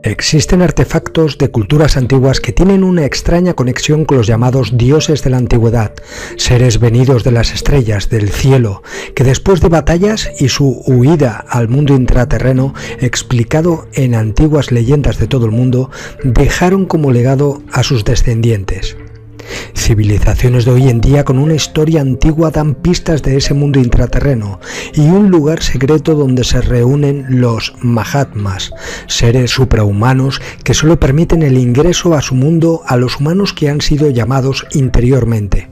Existen artefactos de culturas antiguas que tienen una extraña conexión con los llamados dioses de la antigüedad, seres venidos de las estrellas, del cielo, que después de batallas y su huida al mundo intraterreno, explicado en antiguas leyendas de todo el mundo, dejaron como legado a sus descendientes. Civilizaciones de hoy en día con una historia antigua dan pistas de ese mundo intraterreno y un lugar secreto donde se reúnen los Mahatmas, seres suprahumanos que solo permiten el ingreso a su mundo a los humanos que han sido llamados interiormente.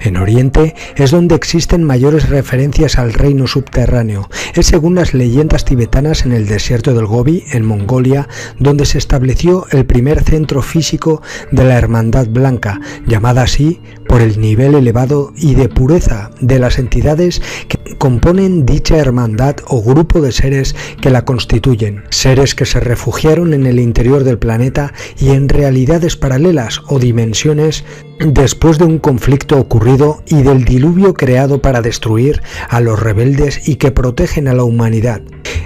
En Oriente es donde existen mayores referencias al reino subterráneo. Es según las leyendas tibetanas en el desierto del Gobi, en Mongolia, donde se estableció el primer centro físico de la Hermandad Blanca, llamada así por el nivel elevado y de pureza de las entidades que componen dicha hermandad o grupo de seres que la constituyen, seres que se refugiaron en el interior del planeta y en realidades paralelas o dimensiones después de un conflicto ocurrido y del diluvio creado para destruir a los rebeldes y que protegen a la humanidad.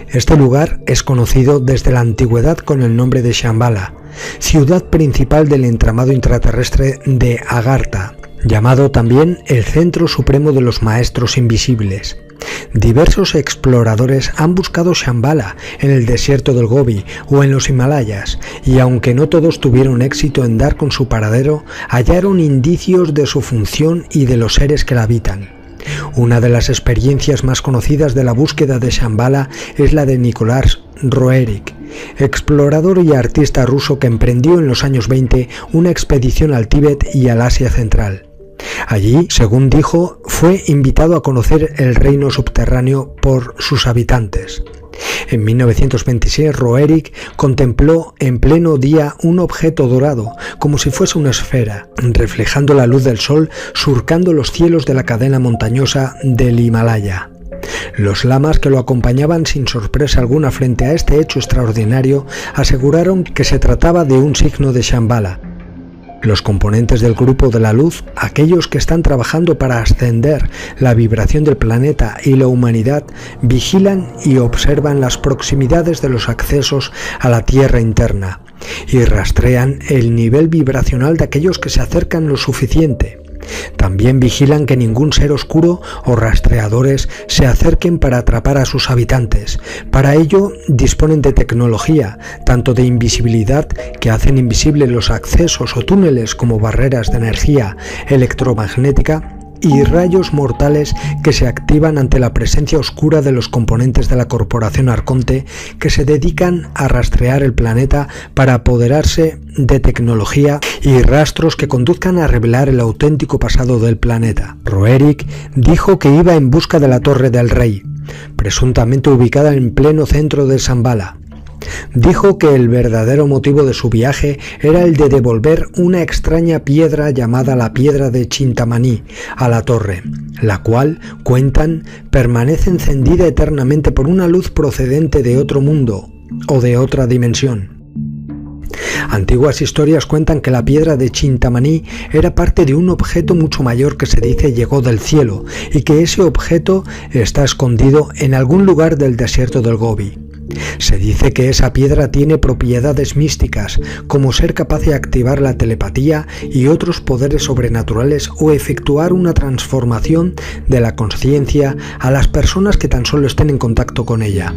Este lugar es conocido desde la antigüedad con el nombre de Shambhala, ciudad principal del entramado intraterrestre de Agartha, llamado también el Centro Supremo de los Maestros Invisibles. Diversos exploradores han buscado Shambhala en el desierto del Gobi o en los Himalayas, y aunque no todos tuvieron éxito en dar con su paradero, hallaron indicios de su función y de los seres que la habitan. Una de las experiencias más conocidas de la búsqueda de Shambhala es la de Nikolás Roerich, explorador y artista ruso que emprendió en los años 20 una expedición al Tíbet y al Asia Central. Allí, según dijo, fue invitado a conocer el reino subterráneo por sus habitantes. En 1926, Roerich contempló en pleno día un objeto dorado, como si fuese una esfera, reflejando la luz del sol surcando los cielos de la cadena montañosa del Himalaya. Los lamas que lo acompañaban sin sorpresa alguna frente a este hecho extraordinario aseguraron que se trataba de un signo de Shambhala. Los componentes del grupo de la luz, aquellos que están trabajando para ascender la vibración del planeta y la humanidad, vigilan y observan las proximidades de los accesos a la Tierra interna y rastrean el nivel vibracional de aquellos que se acercan lo suficiente. También vigilan que ningún ser oscuro o rastreadores se acerquen para atrapar a sus habitantes. Para ello disponen de tecnología, tanto de invisibilidad, que hacen invisibles los accesos o túneles como barreras de energía electromagnética, y rayos mortales que se activan ante la presencia oscura de los componentes de la Corporación Arconte que se dedican a rastrear el planeta para apoderarse de tecnología y rastros que conduzcan a revelar el auténtico pasado del planeta. Roerich dijo que iba en busca de la Torre del Rey, presuntamente ubicada en pleno centro de Shambhala. Dijo que el verdadero motivo de su viaje era el de devolver una extraña piedra llamada la piedra de Chintamani a la torre, la cual, cuentan, permanece encendida eternamente por una luz procedente de otro mundo o de otra dimensión. Antiguas historias cuentan que la piedra de Chintamani era parte de un objeto mucho mayor que se dice llegó del cielo y que ese objeto está escondido en algún lugar del desierto del Gobi. Se dice que esa piedra tiene propiedades místicas, como ser capaz de activar la telepatía y otros poderes sobrenaturales o efectuar una transformación de la consciencia a las personas que tan solo estén en contacto con ella.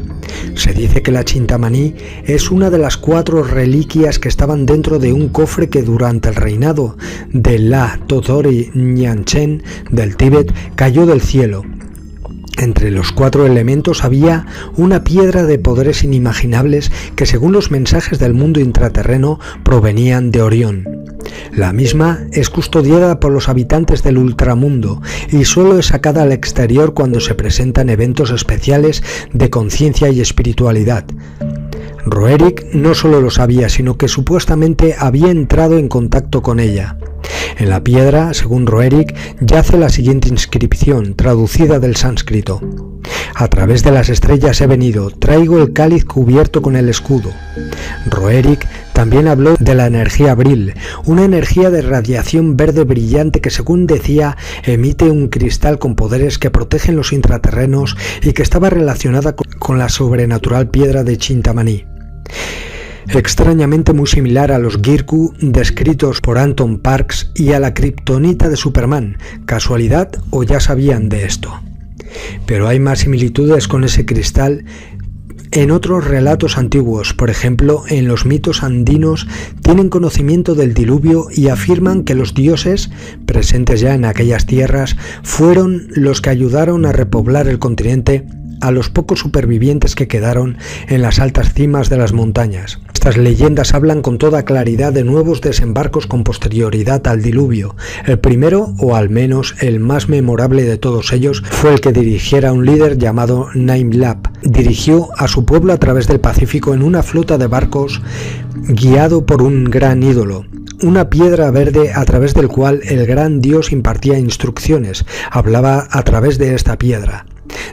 Se dice que la Chintamani es una de las 4 reliquias que estaban dentro de un cofre que durante el reinado de la Todori Nyangchen del Tíbet cayó del cielo. Entre los 4 elementos había una piedra de poderes inimaginables que, según los mensajes del mundo intraterreno, provenían de Orión. La misma es custodiada por los habitantes del ultramundo y solo es sacada al exterior cuando se presentan eventos especiales de conciencia y espiritualidad. Roerich no solo lo sabía, sino que supuestamente había entrado en contacto con ella. En la piedra, según Roerich, yace la siguiente inscripción, traducida del sánscrito: a través de las estrellas he venido, traigo el cáliz cubierto con el escudo. Roerich también habló de la energía Brill, una energía de radiación verde brillante que, según decía, emite un cristal con poderes que protegen los intraterrenos y que estaba relacionada con la sobrenatural piedra de Chintamani. extrañamente muy similar a los Girku descritos por Anton Parks y a la kriptonita de Superman. ¿Casualidad o ya sabían de esto? Pero hay más similitudes con ese cristal en otros relatos antiguos. Por ejemplo, en los mitos andinos tienen conocimiento del diluvio y afirman que los dioses, presentes ya en aquellas tierras, fueron los que ayudaron a repoblar el continente a los pocos supervivientes que quedaron en las altas cimas de las montañas. Estas leyendas hablan con toda claridad de nuevos desembarcos con posterioridad al diluvio. El primero, o al menos el más memorable de todos ellos, fue el que dirigiera un líder llamado Naimlab. Dirigió a su pueblo a través del Pacífico en una flota de barcos guiado por un gran ídolo, una piedra verde a través del cual el gran dios impartía instrucciones. Hablaba a través de esta piedra,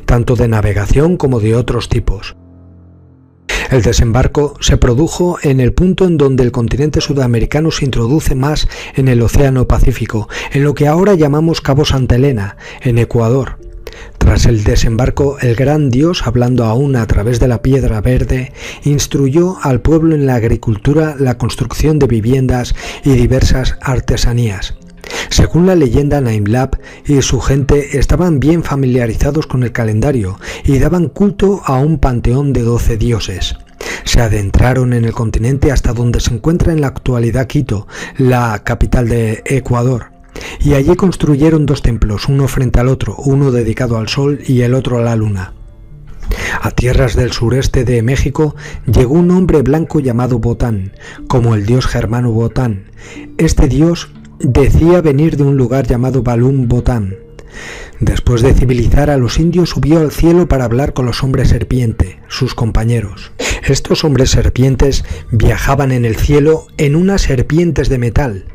tanto de navegación como de otros tipos. El desembarco se produjo en el punto en donde el continente sudamericano se introduce más en el Océano Pacífico, en lo que ahora llamamos Cabo Santa Elena, en Ecuador. Tras el desembarco, el gran dios, hablando aún a través de la piedra verde, instruyó al pueblo en la agricultura, la construcción de viviendas y diversas artesanías. Según la leyenda, Naimlab y su gente estaban bien familiarizados con el calendario y daban culto a un panteón de 12 dioses. Se adentraron en el continente hasta donde se encuentra en la actualidad Quito, la capital de Ecuador, y allí construyeron 2 templos, uno frente al otro, uno dedicado al sol y el otro a la luna. A tierras del sureste de México llegó un hombre blanco llamado Botán, como el dios germano Botán. Este dios decía venir de un lugar llamado Balún Botán. Después de civilizar a los indios, subió al cielo para hablar con los hombres serpiente, sus compañeros. Estos hombres serpientes viajaban en el cielo en unas serpientes de metal.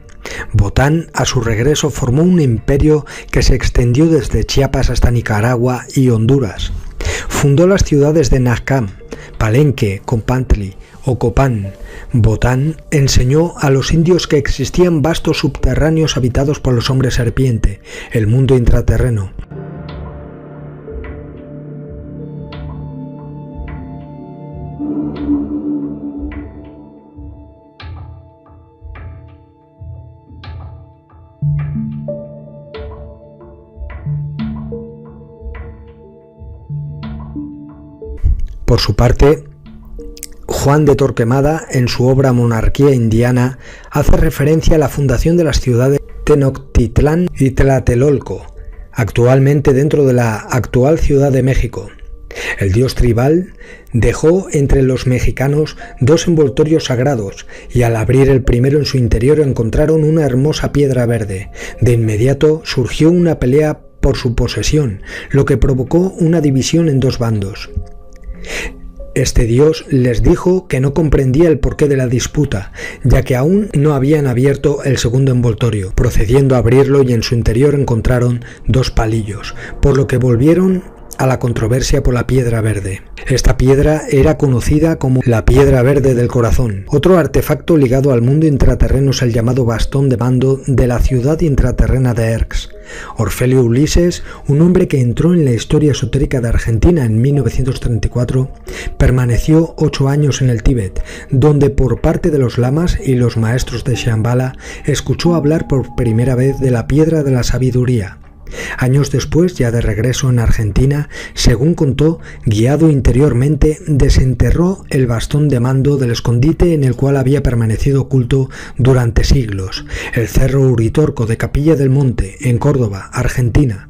Botán, a su regreso, formó un imperio que se extendió desde Chiapas hasta Nicaragua y Honduras. Fundó las ciudades de Nacam, Palenque, Compantli o Copán. Botán enseñó a los indios que existían vastos subterráneos habitados por los hombres serpiente, el mundo intraterreno. Por su parte, Juan de Torquemada, en su obra Monarquía Indiana, hace referencia a la fundación de las ciudades Tenochtitlán y Tlatelolco, actualmente dentro de la actual Ciudad de México. El dios tribal dejó entre los mexicanos 2 envoltorios sagrados y al abrir el primero en su interior encontraron una hermosa piedra verde. De inmediato surgió una pelea por su posesión, lo que provocó una división en 2 bandos. Este dios les dijo que no comprendía el porqué de la disputa, ya que aún no habían abierto el segundo envoltorio, procediendo a abrirlo y en su interior encontraron 2 palillos, por lo que volvieron a la controversia por la piedra verde. Esta piedra era conocida como la piedra verde del corazón. Otro artefacto ligado al mundo intraterreno es el llamado bastón de mando de la ciudad intraterrena de Erx. Orfelio Ulises, un hombre que entró en la historia esotérica de Argentina en 1934, permaneció 8 años en el Tíbet, donde por parte de los lamas y los maestros de Shambhala escuchó hablar por primera vez de la piedra de la sabiduría. Años después, ya de regreso en Argentina, según contó, guiado interiormente, desenterró el bastón de mando del escondite en el cual había permanecido oculto durante siglos, el Cerro Uritorco de Capilla del Monte, en Córdoba, Argentina.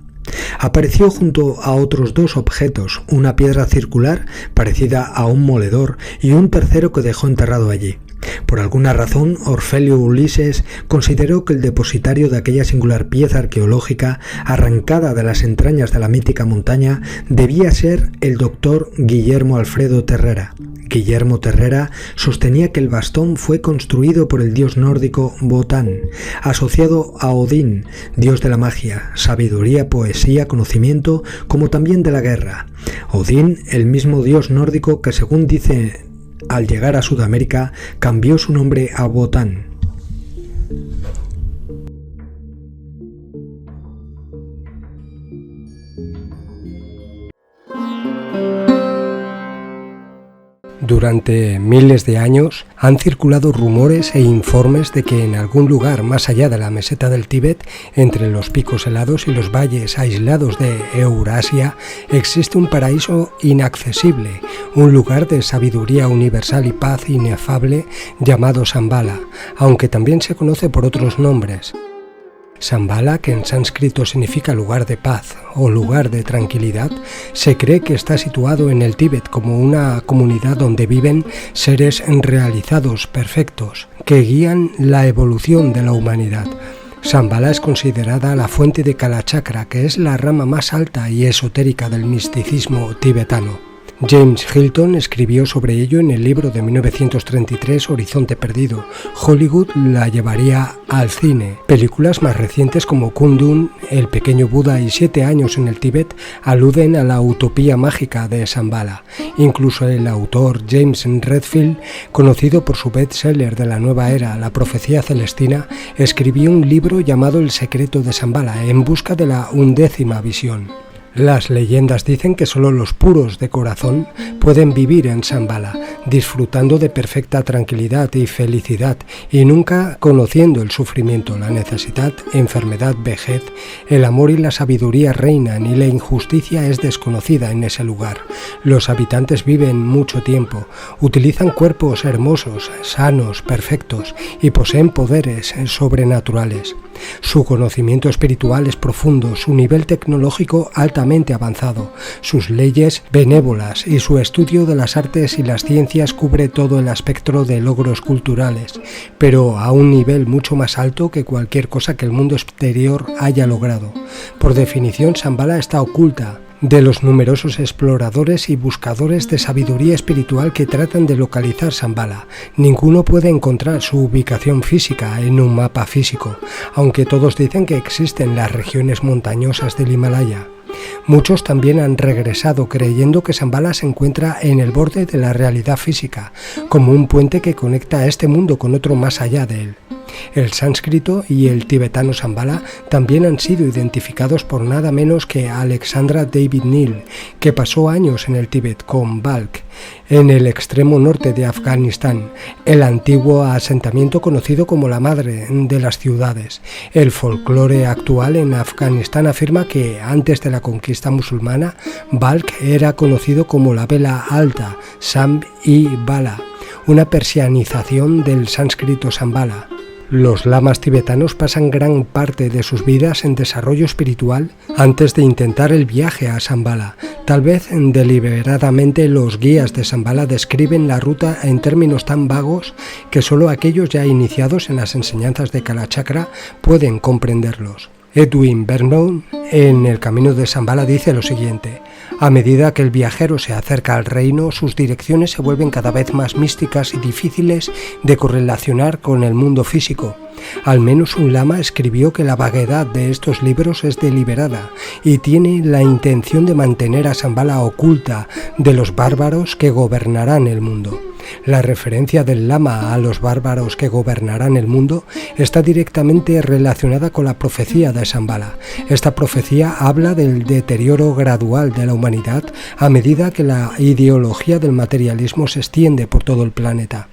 Apareció junto a otros 2 objetos, una piedra circular parecida a un moledor y un tercero que dejó enterrado allí. Por alguna razón, Orfelio Ulises consideró que el depositario de aquella singular pieza arqueológica arrancada de las entrañas de la mítica montaña debía ser el doctor Guillermo Alfredo Terrera. Guillermo Terrera sostenía que el bastón fue construido por el dios nórdico Botán, asociado a Odín, dios de la magia, sabiduría, poesía, conocimiento, como también de la guerra. Odín, el mismo dios nórdico que, según dice, al llegar a Sudamérica, cambió su nombre a Botán. Durante miles de años han circulado rumores e informes de que en algún lugar más allá de la meseta del Tíbet, entre los picos helados y los valles aislados de Eurasia, existe un paraíso inaccesible, un lugar de sabiduría universal y paz inefable llamado Shambhala, aunque también se conoce por otros nombres. Shambhala, que en sánscrito significa lugar de paz o lugar de tranquilidad, se cree que está situado en el Tíbet como una comunidad donde viven seres realizados, perfectos, que guían la evolución de la humanidad. Shambhala es considerada la fuente de Kalachakra, que es la rama más alta y esotérica del misticismo tibetano. James Hilton escribió sobre ello en el libro de 1933 Horizonte Perdido. Hollywood la llevaría al cine. Películas más recientes como Kundun, El pequeño Buda y 7 años en el Tíbet aluden a la utopía mágica de Shambhala. Incluso el autor James Redfield, conocido por su bestseller de la nueva era, La profecía celestina, escribió un libro llamado El secreto de Shambhala, en busca de la 11ª visión. Las leyendas dicen que solo los puros de corazón pueden vivir en Shambhala, disfrutando de perfecta tranquilidad y felicidad y nunca conociendo el sufrimiento, la necesidad, enfermedad, vejez. El amor y la sabiduría reinan y la injusticia es desconocida en ese lugar. Los habitantes viven mucho tiempo, utilizan cuerpos hermosos, sanos, perfectos y poseen poderes sobrenaturales. Su conocimiento espiritual es profundo, su nivel tecnológico altamente avanzado, sus leyes benévolas y su estudio de las artes y las ciencias cubre todo el espectro de logros culturales, pero a un nivel mucho más alto que cualquier cosa que el mundo exterior haya logrado. Por definición, Shambhala está oculta de los numerosos exploradores y buscadores de sabiduría espiritual que tratan de localizar Shambhala. Ninguno puede encontrar su ubicación física en un mapa físico, aunque todos dicen que existen las regiones montañosas del Himalaya. Muchos también han regresado creyendo que Shambhala se encuentra en el borde de la realidad física, como un puente que conecta a este mundo con otro más allá de él. El sánscrito y el tibetano Shambhala también han sido identificados por nada menos que Alexandra David Neal, que pasó años en el Tíbet con Balkh, en el extremo norte de Afganistán, el antiguo asentamiento conocido como la madre de las ciudades. El folclore actual en Afganistán afirma que antes de la conquista musulmana, Balkh era conocido como la vela alta, Sham y Bala, una persianización del sánscrito Shambhala. Los lamas tibetanos pasan gran parte de sus vidas en desarrollo espiritual antes de intentar el viaje a Shambhala. Tal vez deliberadamente los guías de Shambhala describen la ruta en términos tan vagos que solo aquellos ya iniciados en las enseñanzas de Kalachakra pueden comprenderlos. Edwin Vernon, en El camino de Shambhala, dice lo siguiente: a medida que el viajero se acerca al reino, sus direcciones se vuelven cada vez más místicas y difíciles de correlacionar con el mundo físico. Al menos un lama escribió que la vaguedad de estos libros es deliberada y tiene la intención de mantener a Shambhala oculta de los bárbaros que gobernarán el mundo. La referencia del lama a los bárbaros que gobernarán el mundo está directamente relacionada con la profecía de Shambhala. Esta profecía habla del deterioro gradual de la humanidad a medida que la ideología del materialismo se extiende por todo el planeta.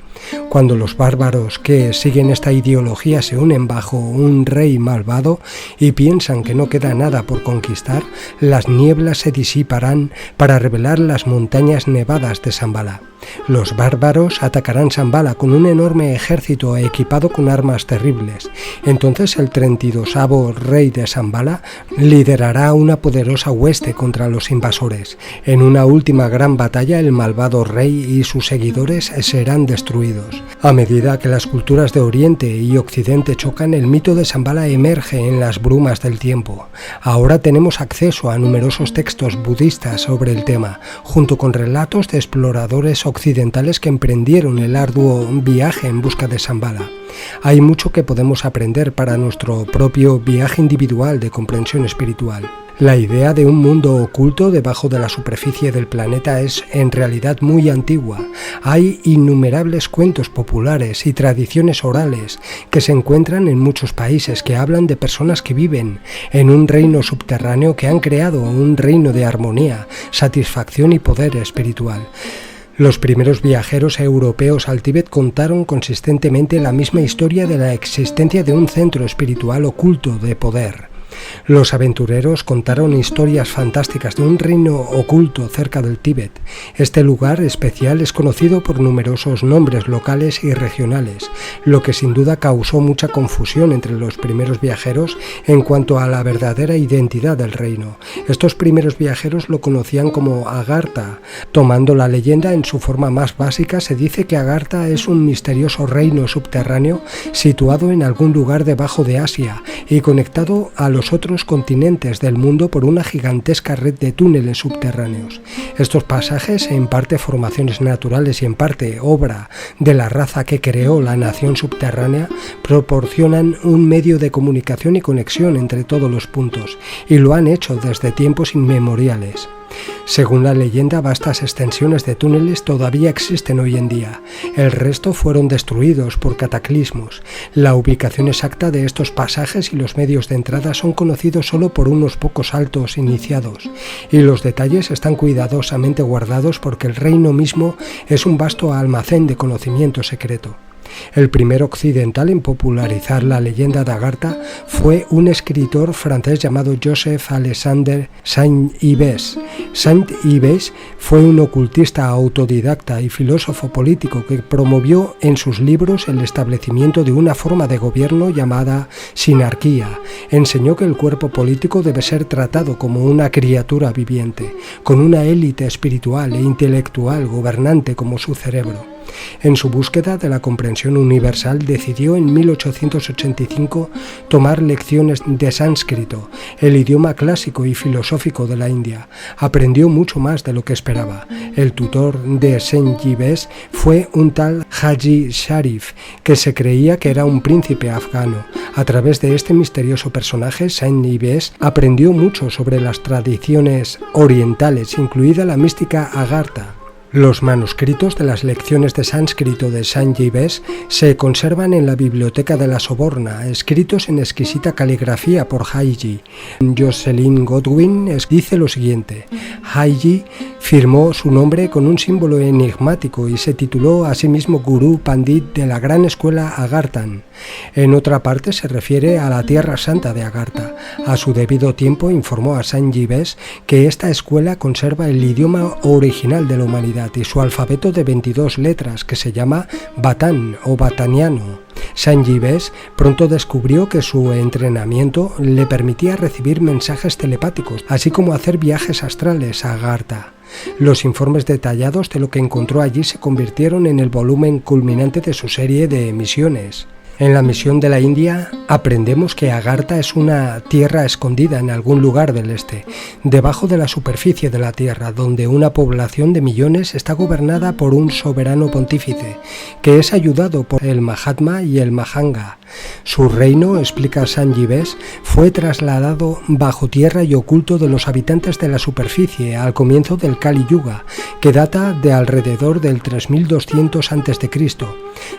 Cuando los bárbaros que siguen esta ideología se unen bajo un rey malvado y piensan que no queda nada por conquistar, las nieblas se disiparán para revelar las montañas nevadas de Shambhala. Los bárbaros atacarán Shambhala con un enorme ejército equipado con armas terribles. Entonces el 32º rey de Shambhala liderará una poderosa hueste contra los invasores. En una última gran batalla, el malvado rey y sus seguidores serán destruidos. A medida que las culturas de Oriente y Occidente chocan, el mito de Shambhala emerge en las brumas del tiempo. Ahora tenemos acceso a numerosos textos budistas sobre el tema, junto con relatos de exploradores occidentales que emprendieron el arduo viaje en busca de Shambhala. Hay mucho que podemos aprender para nuestro propio viaje individual de comprensión espiritual. La idea de un mundo oculto debajo de la superficie del planeta es en realidad muy antigua. Hay innumerables cuentos populares y tradiciones orales que se encuentran en muchos países que hablan de personas que viven en un reino subterráneo que han creado un reino de armonía, satisfacción y poder espiritual. Los primeros viajeros europeos al Tíbet contaron consistentemente la misma historia de la existencia de un centro espiritual oculto de poder. Los aventureros contaron historias fantásticas de un reino oculto cerca del Tíbet. Este lugar especial es conocido por numerosos nombres locales y regionales, lo que sin duda causó mucha confusión entre los primeros viajeros en cuanto a la verdadera identidad del reino. Estos primeros viajeros lo conocían como Agartha. Tomando la leyenda en su forma más básica, se dice que Agartha es un misterioso reino subterráneo situado en algún lugar debajo de Asia y conectado a los otros continentes del mundo por una gigantesca red de túneles subterráneos. Estos pasajes, en parte formaciones naturales y en parte obra de la raza que creó la nación subterránea, proporcionan un medio de comunicación y conexión entre todos los puntos, y lo han hecho desde tiempos inmemoriales. Según la leyenda, vastas extensiones de túneles todavía existen hoy en día. El resto fueron destruidos por cataclismos. La ubicación exacta de estos pasajes y los medios de entrada son conocidos solo por unos pocos altos iniciados, y los detalles están cuidadosamente guardados porque el reino mismo es un vasto almacén de conocimiento secreto. El primer occidental en popularizar la leyenda de Agartha fue un escritor francés llamado Joseph-Alexandre Saint-Yves. Saint-Yves fue un ocultista autodidacta y filósofo político que promovió en sus libros el establecimiento de una forma de gobierno llamada sinarquía. Enseñó que el cuerpo político debe ser tratado como una criatura viviente, con una élite espiritual e intelectual gobernante como su cerebro. En su búsqueda de la comprensión universal decidió en 1885 tomar lecciones de sánscrito, el idioma clásico y filosófico de la India. Aprendió mucho más de lo que esperaba. El tutor de Saint-Yves fue un tal Haji Sharif, que se creía que era un príncipe afgano. A través de este misterioso personaje, Saint-Yves aprendió mucho sobre las tradiciones orientales, incluida la mística Agartha. Los manuscritos de las lecciones de sánscrito de Saint-Yves se conservan en la Biblioteca de la Soborna, escritos en exquisita caligrafía por Haji. Jocelyn Godwin dice lo siguiente: Haji firmó su nombre con un símbolo enigmático y se tituló a sí mismo Gurú Pandit de la gran escuela Agarthan. En otra parte se refiere a la Tierra Santa de Agartha. A su debido tiempo informó a Saint-Yves que esta escuela conserva el idioma original de la humanidad y su alfabeto de 22 letras, que se llama Batán o bataniano. Saint-Yves pronto descubrió que su entrenamiento le permitía recibir mensajes telepáticos, así como hacer viajes astrales a Agartha. Los informes detallados de lo que encontró allí se convirtieron en el volumen culminante de su serie de misiones. En la misión de la India aprendemos que Agartha es una tierra escondida en algún lugar del este, debajo de la superficie de la tierra, donde una población de millones está gobernada por un soberano pontífice, que es ayudado por el Mahatma y el Mahanga. Su reino, explica Saint-Yves, fue trasladado bajo tierra y oculto de los habitantes de la superficie al comienzo del Kali Yuga, que data de alrededor del 3200 a.C.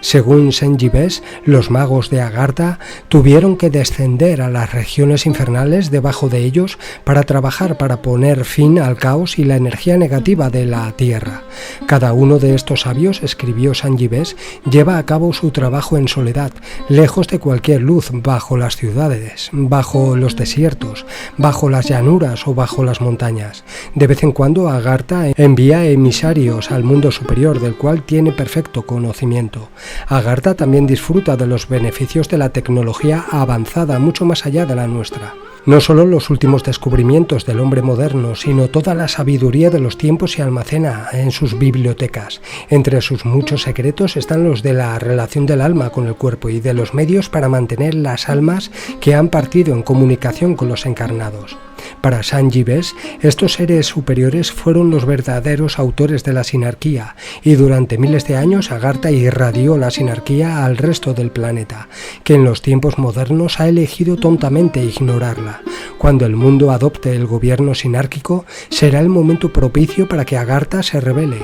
Según Saint-Yves, los magos de Agartha tuvieron que descender a las regiones infernales debajo de ellos para trabajar para poner fin al caos y la energía negativa de la tierra. Cada uno de estos sabios, escribió Saint-Yves, lleva a cabo su trabajo en soledad, lejos de cualquier luz, bajo las ciudades, bajo los desiertos, bajo las llanuras o bajo las montañas. De vez en cuando Agartha envía emisarios al mundo superior, del cual tiene perfecto conocimiento. Agartha también disfruta de los beneficios de la tecnología avanzada, mucho más allá de la nuestra. No solo los últimos descubrimientos del hombre moderno, sino toda la sabiduría de los tiempos se almacena en sus bibliotecas. Entre sus muchos secretos están los de la relación del alma con el cuerpo y de los medios para mantener las almas que han partido en comunicación con los encarnados. Para Saint-Yves, estos seres superiores fueron los verdaderos autores de la sinarquía, y durante miles de años Agartha irradió la sinarquía al resto del planeta, que en los tiempos modernos ha elegido tontamente ignorarla. Cuando el mundo adopte el gobierno sinárquico, será el momento propicio para que Agartha se rebele.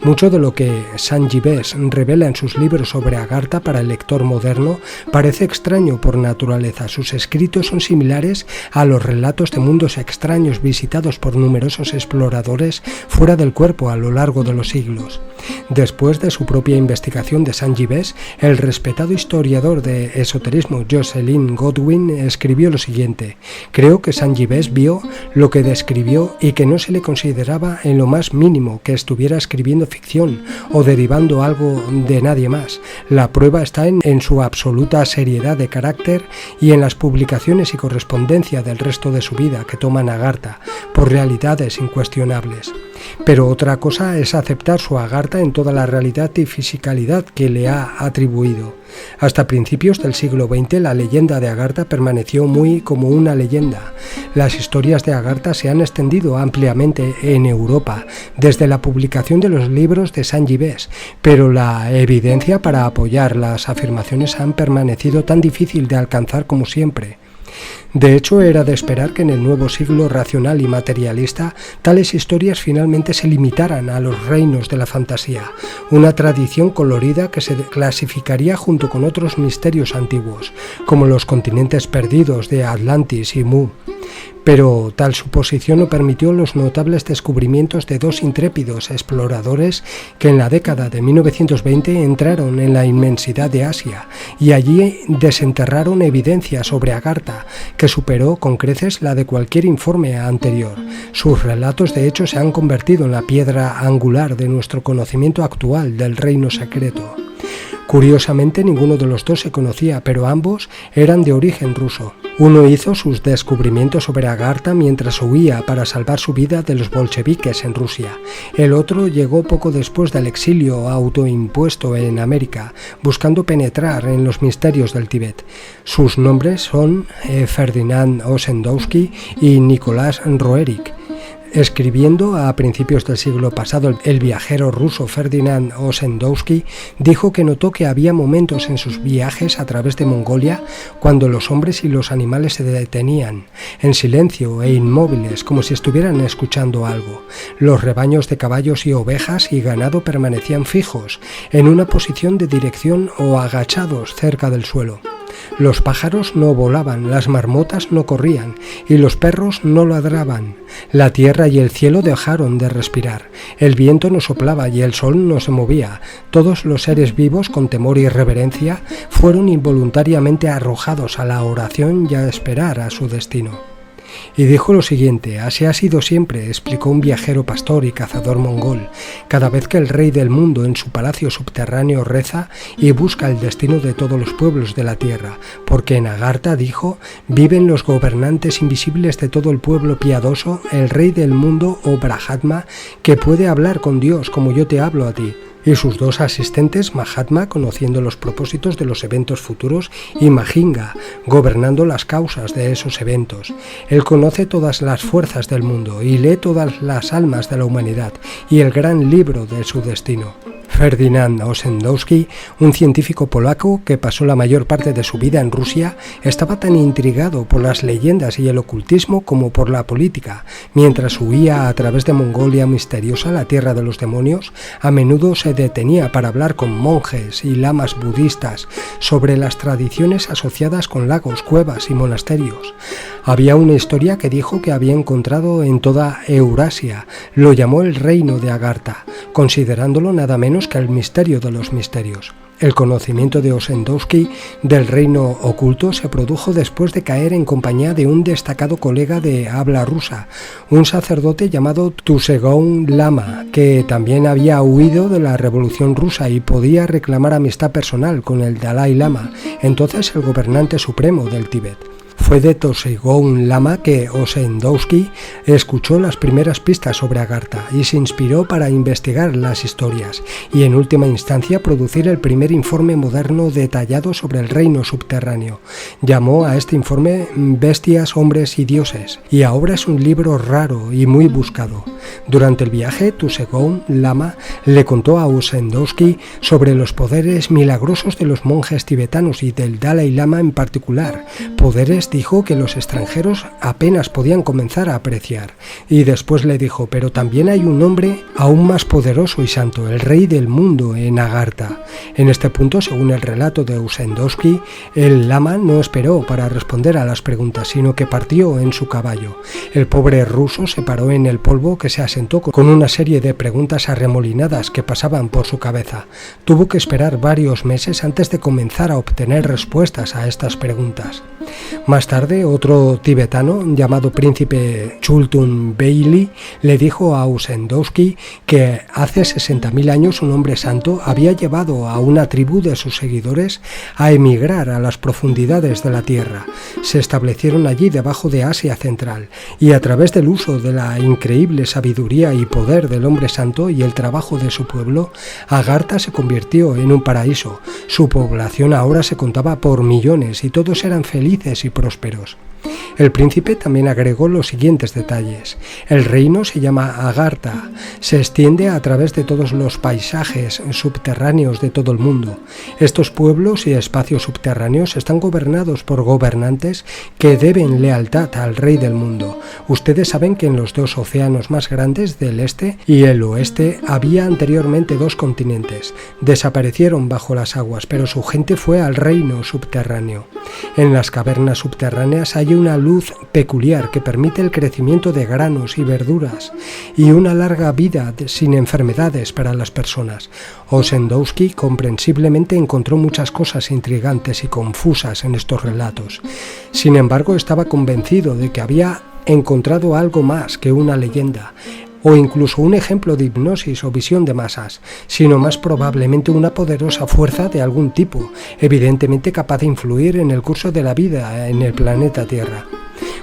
Mucho de lo que Sanji Bes revela en sus libros sobre Agartha para el lector moderno parece extraño por naturaleza. Sus escritos son similares a los relatos de mundos extraños visitados por numerosos exploradores fuera del cuerpo a lo largo de los siglos. Después de su propia investigación de Sanji Bes, el respetado historiador de esoterismo Jocelyn Godwin escribió lo siguiente: creo que Sanji Bes vio lo que describió y que no se le consideraba en lo más mínimo que estuviera escribiendo ficción o derivando algo de nadie más. La prueba está en su absoluta seriedad de carácter y en las publicaciones y correspondencia del resto de su vida que toman Agartha por realidades incuestionables. Pero otra cosa es aceptar su Agartha en toda la realidad y fisicalidad que le ha atribuido. Hasta principios del siglo XX la leyenda de Agartha permaneció muy como una leyenda. Las historias de Agartha se han extendido ampliamente en Europa desde la publicación de los libros de Sanji Bes, pero la evidencia para apoyar las afirmaciones han permanecido tan difícil de alcanzar como siempre. De hecho, era de esperar que en el nuevo siglo racional y materialista tales historias finalmente se limitaran a los reinos de la fantasía, una tradición colorida que se clasificaría junto con otros misterios antiguos, como los continentes perdidos de Atlantis y Mu. Pero tal suposición no permitió los notables descubrimientos de dos intrépidos exploradores que en la década de 1920 entraron en la inmensidad de Asia y allí desenterraron evidencia sobre Agartha que superó con creces la de cualquier informe anterior. Sus relatos de hecho se han convertido en la piedra angular de nuestro conocimiento actual del reino secreto. Curiosamente, ninguno de los dos se conocía, pero ambos eran de origen ruso. Uno hizo sus descubrimientos sobre Agartha mientras huía para salvar su vida de los bolcheviques en Rusia. El otro llegó poco después del exilio autoimpuesto en América, buscando penetrar en los misterios del Tíbet. Sus nombres son Ferdinand Ossendowski y Nicolás Roerich. Escribiendo a principios del siglo pasado, el viajero ruso Ferdinand Ossendowski dijo que notó que había momentos en sus viajes a través de Mongolia cuando los hombres y los animales se detenían, en silencio e inmóviles, como si estuvieran escuchando algo. Los rebaños de caballos y ovejas y ganado permanecían fijos, en una posición de dirección o agachados cerca del suelo. Los pájaros no volaban, las marmotas no corrían y los perros no ladraban. La tierra y el cielo dejaron de respirar. El viento no soplaba y el sol no se movía. Todos los seres vivos, con temor y reverencia, fueron involuntariamente arrojados a la oración y a esperar a su destino. Y dijo lo siguiente: así ha sido siempre, explicó un viajero pastor y cazador mongol, cada vez que el rey del mundo en su palacio subterráneo reza y busca el destino de todos los pueblos de la tierra, porque en Agartha, dijo, viven los gobernantes invisibles de todo el pueblo piadoso, el rey del mundo o Brahma, que puede hablar con Dios como yo te hablo a ti. Y sus dos asistentes, Mahatma, conociendo los propósitos de los eventos futuros, y Mahinga, gobernando las causas de esos eventos. Él conoce todas las fuerzas del mundo y lee todas las almas de la humanidad y el gran libro de su destino. Ferdinand Ossendowski, un científico polaco que pasó la mayor parte de su vida en Rusia, estaba tan intrigado por las leyendas y el ocultismo como por la política. Mientras huía a través de Mongolia misteriosa, la tierra de los demonios, a menudo se detenía para hablar con monjes y lamas budistas sobre las tradiciones asociadas con lagos, cuevas y monasterios. Había una historia que dijo que había encontrado en toda Eurasia. Lo llamó el reino de Agartha, considerándolo nada menos que el misterio de los misterios. El conocimiento de Ossendowski del reino oculto se produjo después de caer en compañía de un destacado colega de habla rusa, un sacerdote llamado Tusegón Lama, que también había huido de la Revolución Rusa y podía reclamar amistad personal con el Dalai Lama, entonces el gobernante supremo del Tíbet. Fue de Tusegón Lama que Ossendowski escuchó las primeras pistas sobre Agartha y se inspiró para investigar las historias y en última instancia producir el primer informe moderno detallado sobre el reino subterráneo. Llamó a este informe Bestias, Hombres y Dioses, y ahora es un libro raro y muy buscado. Durante el viaje, Tusegón Lama le contó a Ossendowski sobre los poderes milagrosos de los monjes tibetanos y del Dalai Lama en particular, poderes dijo que los extranjeros apenas podían comenzar a apreciar, y después le dijo: pero también hay un hombre aún más poderoso y santo, el rey del mundo en Agartha. En este punto, según el relato de Ossendowski, el lama no esperó para responder a las preguntas, sino que partió en su caballo. El pobre ruso se paró en el polvo que se asentó con una serie de preguntas arremolinadas que pasaban por su cabeza. Tuvo que esperar varios meses antes de comenzar a obtener respuestas a estas preguntas. Más tarde, otro tibetano llamado príncipe Chultun Beyli le dijo a Ossendowski que hace 60.000 años un hombre santo había llevado a una tribu de sus seguidores a emigrar a las profundidades de la tierra. Se establecieron allí debajo de Asia Central, y a través del uso de la increíble sabiduría y poder del hombre santo y el trabajo de su pueblo, Agartha se convirtió en un paraíso. Su población ahora se contaba por millones y todos eran felices y prósperos. El príncipe también agregó los siguientes detalles. El reino se llama Agartha, se extiende a través de todos los paisajes subterráneos de todo el mundo. Estos pueblos y espacios subterráneos están gobernados por gobernantes que deben lealtad al rey del mundo. Ustedes saben que en los dos océanos más grandes del este y el oeste había anteriormente dos continentes. Desaparecieron bajo las aguas, pero su gente fue al reino subterráneo. En las cavernas subterráneas hay una luz peculiar que permite el crecimiento de granos y verduras y una larga vida sin enfermedades para las personas. Ossendowski comprensiblemente encontró muchas cosas intrigantes y confusas en estos relatos. Sin embargo, estaba convencido de que había encontrado algo más que una leyenda, o incluso un ejemplo de hipnosis o visión de masas, sino más probablemente una poderosa fuerza de algún tipo, evidentemente capaz de influir en el curso de la vida en el planeta Tierra.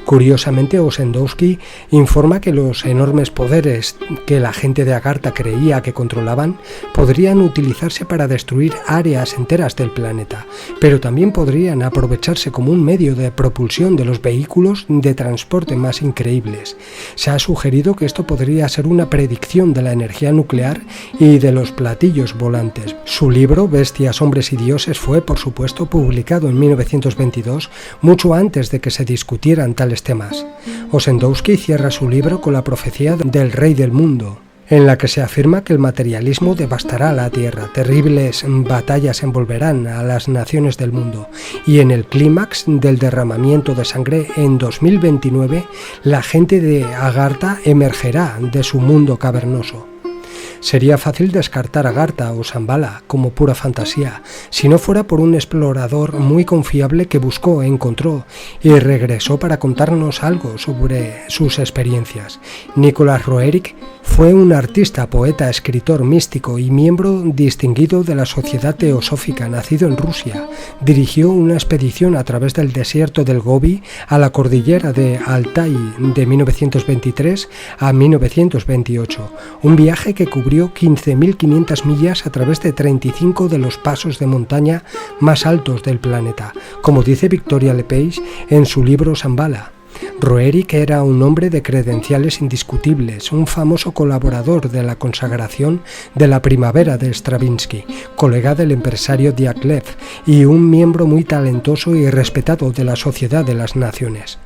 Curiosamente, Ossendowski informa que los enormes poderes que la gente de Agartha creía que controlaban podrían utilizarse para destruir áreas enteras del planeta, pero también podrían aprovecharse como un medio de propulsión de los vehículos de transporte más increíbles. Se ha sugerido que esto podría ser una predicción de la energía nuclear y de los platillos volantes. Su libro, Bestias, Hombres y Dioses, fue, por supuesto, publicado en 1922, mucho antes de que se discutieran tales temas. Ossendowski cierra su libro con la profecía del rey del mundo, en la que se afirma que el materialismo devastará la tierra, terribles batallas envolverán a las naciones del mundo, y en el clímax del derramamiento de sangre en 2029, la gente de Agartha emergerá de su mundo cavernoso. Sería fácil descartar Agartha o Shambhala como pura fantasía, si no fuera por un explorador muy confiable que buscó, encontró y regresó para contarnos algo sobre sus experiencias. Nicholas Roerich fue un artista, poeta, escritor, místico y miembro distinguido de la Sociedad Teosófica, nacido en Rusia. Dirigió una expedición a través del desierto del Gobi a la cordillera de Altai de 1923 a 1928, un viaje que cubrió 15.500 millas a través de 35 de los pasos de montaña más altos del planeta, como dice Victoria Lepage en su libro Shambhala. Roerich era un hombre de credenciales indiscutibles, un famoso colaborador de la consagración de la primavera de Stravinsky, colega del empresario Diaghilev y un miembro muy talentoso y respetado de la Sociedad de las Naciones.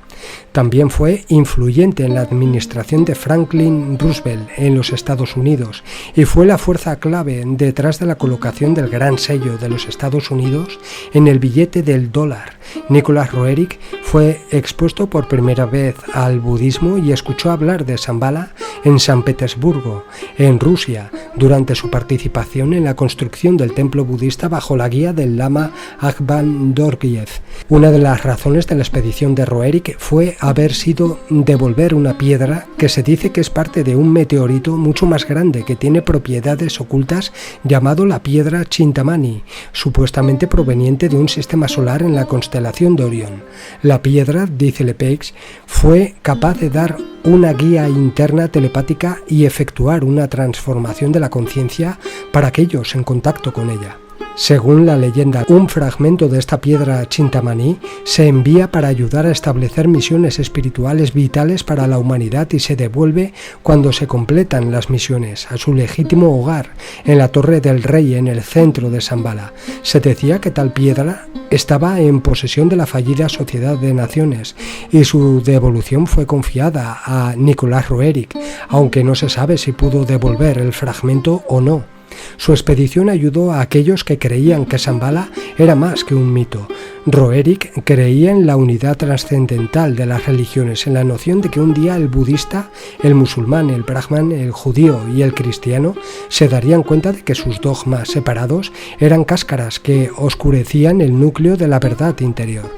También fue influyente en la administración de Franklin Roosevelt en los Estados Unidos y fue la fuerza clave detrás de la colocación del gran sello de los Estados Unidos en el billete del dólar. Nicholas Roerich fue expuesto por primera vez al budismo y escuchó hablar de Shambhala en San Petersburgo, en Rusia, durante su participación en la construcción del templo budista bajo la guía del lama Akban Dorjiev. Una de las razones de la expedición de Roerich fue haber sido devolver una piedra que se dice que es parte de un meteorito mucho más grande que tiene propiedades ocultas llamado la piedra Chintamani, supuestamente proveniente de un sistema solar en la constelación de Orión. La piedra, dice Lepage, fue capaz de dar una guía interna telepática y efectuar una transformación de la conciencia para aquellos en contacto con ella. Según la leyenda, un fragmento de esta piedra Chintamani se envía para ayudar a establecer misiones espirituales vitales para la humanidad y se devuelve cuando se completan las misiones a su legítimo hogar en la Torre del Rey en el centro de Shambhala. Se decía que tal piedra estaba en posesión de la fallida Sociedad de Naciones y su devolución fue confiada a Nicolás Roerich, aunque no se sabe si pudo devolver el fragmento o no. Su expedición ayudó a aquellos que creían que Shambhala era más que un mito. Roerich creía en la unidad trascendental de las religiones, en la noción de que un día el budista, el musulmán, el brahman, el judío y el cristiano se darían cuenta de que sus dogmas separados eran cáscaras que oscurecían el núcleo de la verdad interior.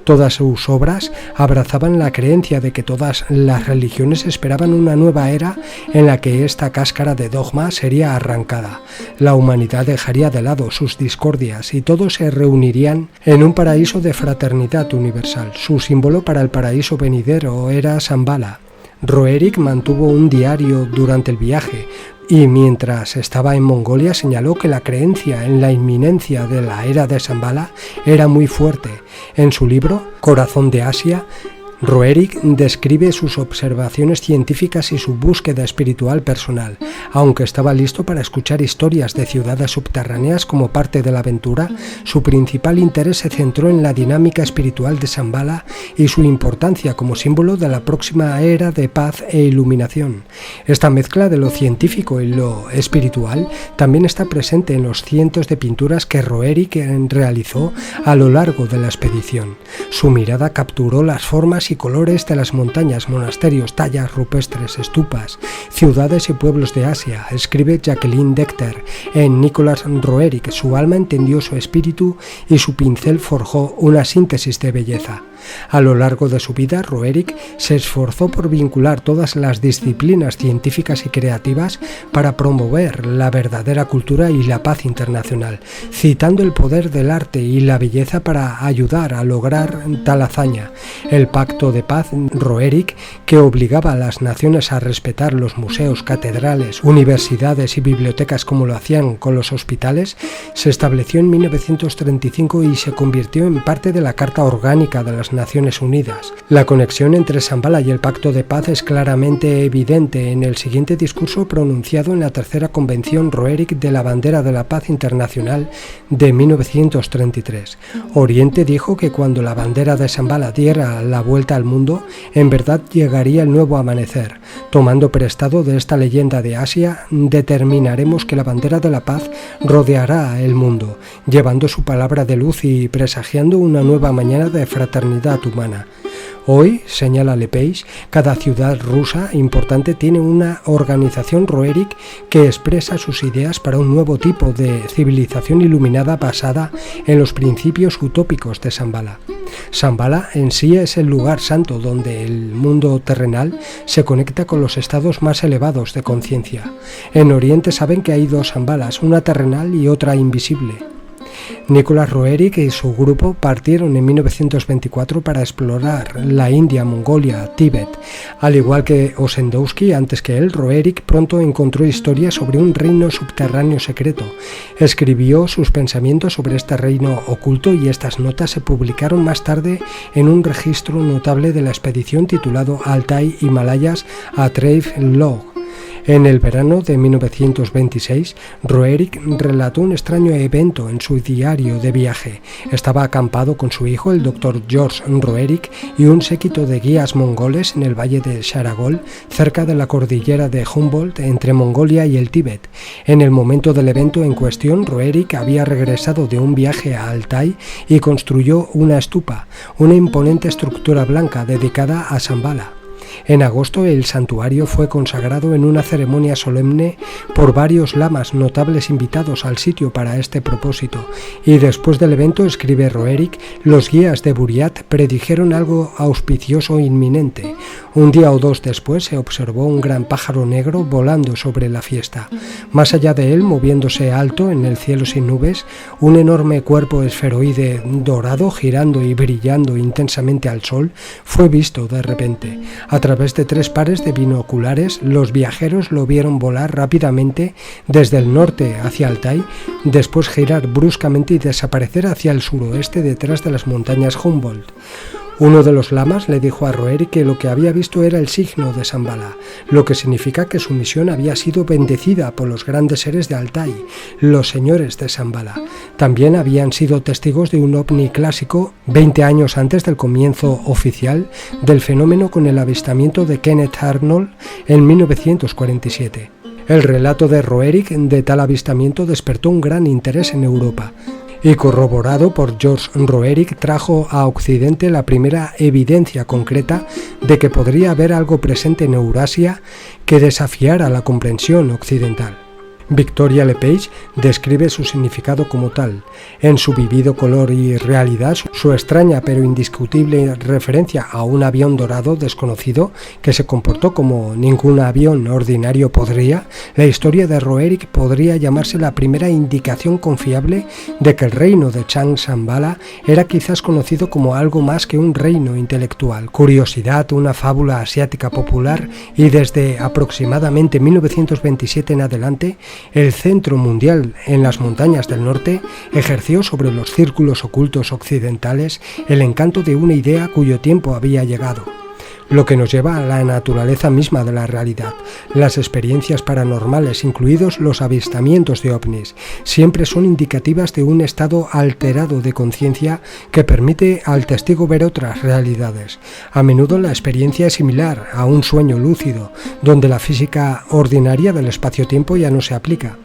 Todas sus obras abrazaban la creencia de que todas las religiones esperaban una nueva era en la que esta cáscara de dogma sería arrancada. La humanidad dejaría de lado sus discordias y todos se reunirían en un paraíso de fraternidad universal. Su símbolo para el paraíso venidero era Shambhala. Roerich mantuvo un diario durante el viaje y mientras estaba en Mongolia señaló que la creencia en la inminencia de la era de Shambhala era muy fuerte. En su libro Corazón de Asia, Roerich describe sus observaciones científicas y su búsqueda espiritual personal. Aunque estaba listo para escuchar historias de ciudades subterráneas como parte de la aventura, su principal interés se centró en la dinámica espiritual de Shambhala y su importancia como símbolo de la próxima era de paz e iluminación. Esta mezcla de lo científico y lo espiritual también está presente en los cientos de pinturas que Roerich realizó a lo largo de la expedición. Su mirada capturó las formas y colores de las montañas, monasterios, tallas rupestres, estupas, ciudades y pueblos de Asia, escribe Jacqueline Dechter. En Nicolás Roerich, su alma entendió su espíritu y su pincel forjó una síntesis de belleza. A lo largo de su vida, Roerich se esforzó por vincular todas las disciplinas científicas y creativas para promover la verdadera cultura y la paz internacional, citando el poder del arte y la belleza para ayudar a lograr tal hazaña. El Pacto de Paz Roerich, que obligaba a las naciones a respetar los museos, catedrales, universidades y bibliotecas como lo hacían con los hospitales, se estableció en 1935 y se convirtió en parte de la Carta Orgánica de las Naciones Unidas. La conexión entre Shambhala y el Pacto de Paz es claramente evidente en el siguiente discurso pronunciado en la tercera convención Roerich de la Bandera de la Paz Internacional de 1933. Oriente dijo que cuando la bandera de Shambhala diera la vuelta al mundo, en verdad llegaría el nuevo amanecer. Tomando prestado de esta leyenda de Asia, determinaremos que la bandera de la paz rodeará el mundo, llevando su palabra de luz y presagiando una nueva mañana de fraternidad humana. Hoy, señala Lepage, cada ciudad rusa importante tiene una organización Roerich que expresa sus ideas para un nuevo tipo de civilización iluminada basada en los principios utópicos de Shambhala. Shambhala en sí es el lugar santo donde el mundo terrenal se conecta con los estados más elevados de conciencia. En Oriente saben que hay dos Shambhalas, una terrenal y otra invisible. Nicolás Roerich y su grupo partieron en 1924 para explorar la India, Mongolia, Tíbet. Al igual que Ossendowski, antes que él, Roerich pronto encontró historias sobre un reino subterráneo secreto. Escribió sus pensamientos sobre este reino oculto y estas notas se publicaron más tarde en un registro notable de la expedición titulado Altai Himalayas a Travel Log. En el verano de 1926, Roerich relató un extraño evento en su diario de viaje. Estaba acampado con su hijo, el Dr. George Roerich, y un séquito de guías mongoles en el valle de Sharagol, cerca de la cordillera de Humboldt, entre Mongolia y el Tíbet. En el momento del evento en cuestión, Roerich había regresado de un viaje a Altai y construyó una stupa, una imponente estructura blanca dedicada a Shambhala. En agosto el santuario fue consagrado en una ceremonia solemne por varios lamas notables invitados al sitio para este propósito, y después del evento, escribe Roerich, los guías de Buriat predijeron algo auspicioso inminente. Un día o dos después se observó un gran pájaro negro volando sobre la fiesta. Más allá de él, moviéndose alto en el cielo sin nubes, un enorme cuerpo esferoide dorado girando y brillando intensamente al sol fue visto de repente. A través de 3 pares de binoculares, los viajeros lo vieron volar rápidamente desde el norte hacia Altai, después girar bruscamente y desaparecer hacia el suroeste detrás de las montañas Humboldt. Uno de los lamas le dijo a Roerig que lo que había visto era el signo de Shambhala, lo que significa que su misión había sido bendecida por los grandes seres de Altai, los señores de Shambhala. También habían sido testigos de un ovni clásico 20 años antes del comienzo oficial del fenómeno con el avistamiento de Kenneth Arnold en 1947. El relato de Roerig de tal avistamiento despertó un gran interés en Europa, y corroborado por George Roerig trajo a Occidente la primera evidencia concreta de que podría haber algo presente en Eurasia que desafiara la comprensión occidental. Victoria Lepage describe su significado como tal. En su vivido color y realidad, su extraña pero indiscutible referencia a un avión dorado desconocido que se comportó como ningún avión ordinario podría, la historia de Roerig podría llamarse la primera indicación confiable de que el reino de Chang Shambhala era quizás conocido como algo más que un reino intelectual, curiosidad, una fábula asiática popular, y desde aproximadamente 1927 en adelante, el centro mundial en las montañas del norte ejerció sobre los círculos ocultos occidentales el encanto de una idea cuyo tiempo había llegado. Lo que nos lleva a la naturaleza misma de la realidad. Las experiencias paranormales, incluidos los avistamientos de ovnis, siempre son indicativas de un estado alterado de conciencia que permite al testigo ver otras realidades. A menudo la experiencia es similar a un sueño lúcido, donde la física ordinaria del espacio-tiempo ya no se aplica.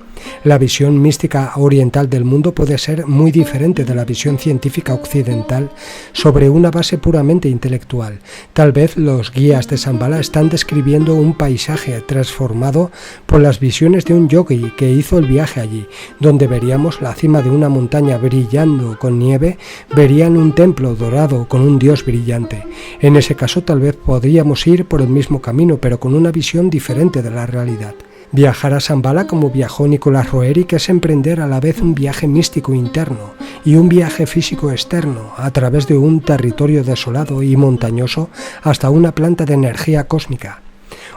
La visión mística oriental del mundo puede ser muy diferente de la visión científica occidental sobre una base puramente intelectual. Tal vez los guías de Shambhala están describiendo un paisaje transformado por las visiones de un yogi que hizo el viaje allí, donde veríamos la cima de una montaña brillando con nieve, verían un templo dorado con un dios brillante. En ese caso tal vez podríamos ir por el mismo camino, pero con una visión diferente de la realidad. Viajar a Shambhala como viajó Nicholas Roerich es emprender a la vez un viaje místico interno y un viaje físico externo a través de un territorio desolado y montañoso hasta una planta de energía cósmica.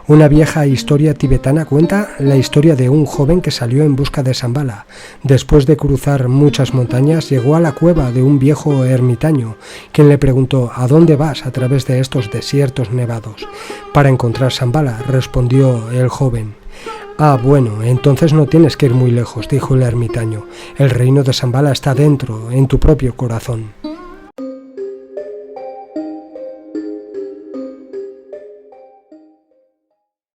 Una vieja historia tibetana cuenta la historia de un joven que salió en busca de Shambhala. Después de cruzar muchas montañas, llegó a la cueva de un viejo ermitaño, quien le preguntó: ¿a dónde vas a través de estos desiertos nevados? Para encontrar Shambhala, respondió el joven. Ah, bueno, entonces no tienes que ir muy lejos, dijo el ermitaño. El reino de Shambhala está dentro, en tu propio corazón.